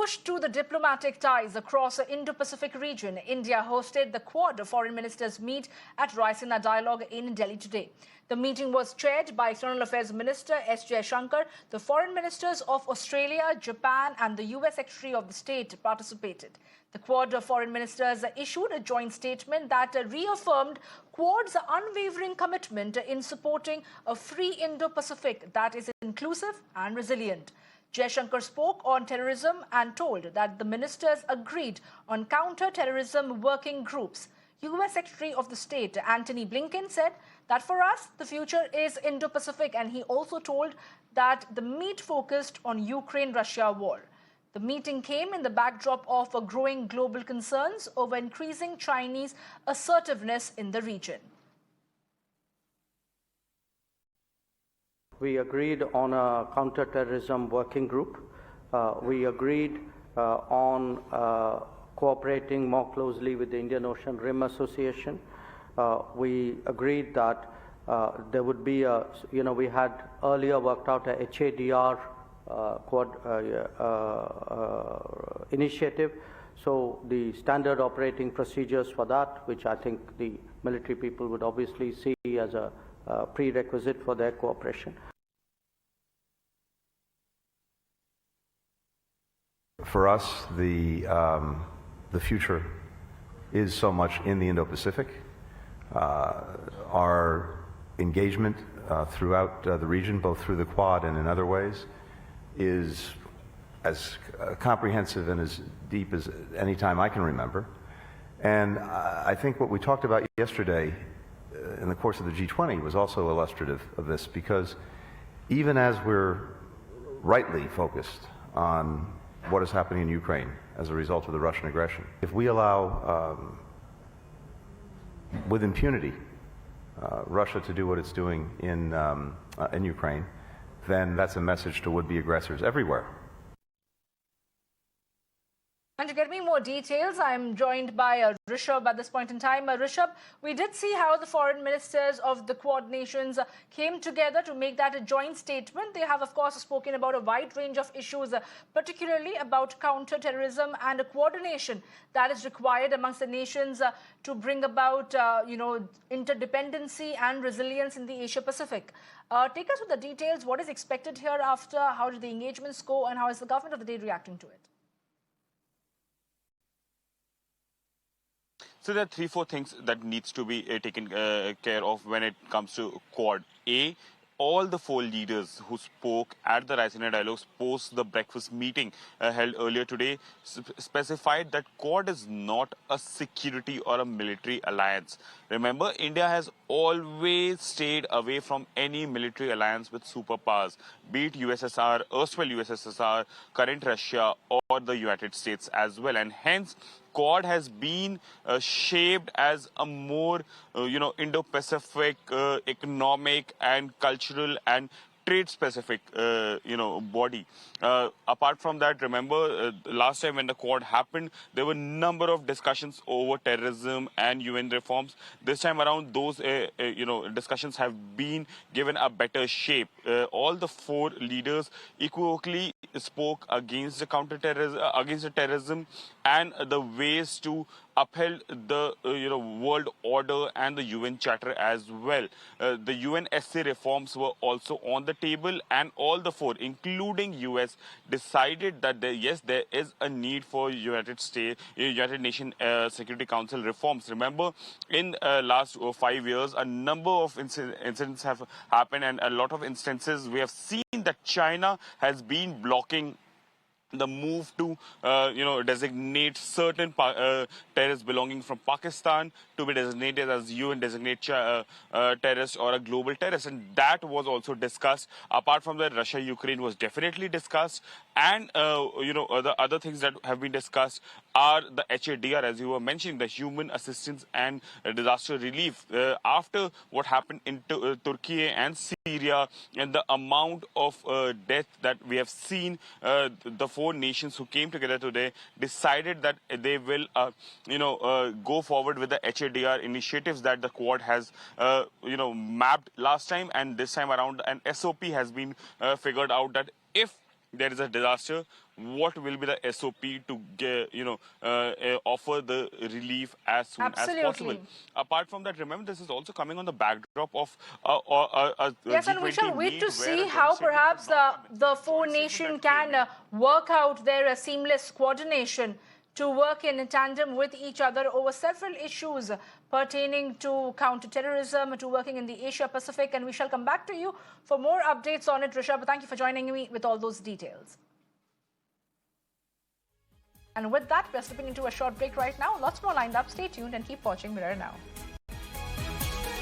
push to the diplomatic ties across the Indo Pacific region, India hosted the Quad foreign ministers meet at Raisina Dialogue in Delhi today. The meeting was chaired by External Affairs Minister S. Jaishankar. The foreign ministers of Australia, Japan and the US Secretary of the State participated. The Quad foreign ministers issued a joint statement that reaffirmed Quad's unwavering commitment in supporting a free Indo-Pacific that is inclusive and resilient. Jaishankar spoke on terrorism and told that the ministers agreed on counter-terrorism working groups. US Secretary of the State Antony Blinken said that for us, the future is Indo-Pacific, and he also told that the meet focused on Ukraine-Russia war. The meeting came in the backdrop of growing global concerns over increasing Chinese assertiveness in the region. We agreed on a counter-terrorism working group. We agreed on cooperating more closely with the Indian Ocean Rim Association. We agreed that there would be a, we had earlier worked out a HADR initiative. So the standard operating procedures for that, which I think the military people would obviously see as a prerequisite for their cooperation. For us, the future is so much in the Indo Pacific. Our engagement throughout the region, both through the Quad and in other ways, is as comprehensive and as deep as any time I can remember. And I think what we talked about yesterday in the course of the G20 was also illustrative of this, because even as we're rightly focused on what is happening in Ukraine as a result of the Russian aggression, if we allow with impunity Russia to do what it's doing in Ukraine, then that's a message to would-be aggressors everywhere. And to get me more details, I'm joined by Rishabh at this point in time. Rishabh, we did see how the foreign ministers of the Quad nations came together to make that a joint statement. They have, of course, spoken about a wide range of issues, particularly about counter-terrorism and a coordination that is required amongst the nations to bring about, interdependency and resilience in the Asia-Pacific. Take us through the details. What is expected hereafter? How did the engagements go? And how is the government of the day reacting to it? So there are 3-4 things that needs to be taken care of when it comes to Quad. A, all the 4 leaders who spoke at the Raisina Dialogues post the breakfast meeting held earlier today specified that Quad is not a security or a military alliance. Remember, India has always stayed away from any military alliance with superpowers, be it USSR, erstwhile USSR, current Russia, or the United States as well. And hence, Quad has been shaped as a more, Indo-Pacific economic and cultural and trade-specific, body. Apart from that, remember, last time when the Quad happened, there were a number of discussions over terrorism and UN reforms. This time around, those, discussions have been given a better shape. All the 4 leaders equally spoke against the counter-terrorism, against the terrorism and the ways to upheld the world order and the UN Charter as well. The UNSC reforms were also on the table, and all the 4, including US, decided that there is a need for United Nations Security Council reforms. Remember, in last 5 years, a number of incidents have happened, and a lot of instances we have seen that China has been blocking the move to, designate certain terrorists belonging from Pakistan to be designated as UN designate terrorist or a global terrorist. And that was also discussed. Apart from that, Russia-Ukraine was definitely discussed. And, the other things that have been discussed are the HADR, as you were mentioning, the human assistance and disaster relief. After what happened in Turkey and Syria and the amount of death that we have seen, the 4 nations who came together today decided that they will, go forward with the HADR initiatives that the Quad has, mapped last time, and this time around an SOP has been figured out that if there is a disaster, what will be the SOP to get, offer the relief as soon as possible? Absolutely. Apart from that, remember, this is also coming on the backdrop of a Yes, and we shall G20 wait to meet where see a how joint statement perhaps will not come in. the Joint four statement nation that came can work out their seamless coordination to work in tandem with each other over several issues pertaining to counterterrorism, to working in the Asia Pacific. And we shall come back to you for more updates on it, Rishabh. Thank you for joining me with all those details. And with that, we're slipping into a short break right now. Lots more lined up. Stay tuned and keep watching Mirror Now.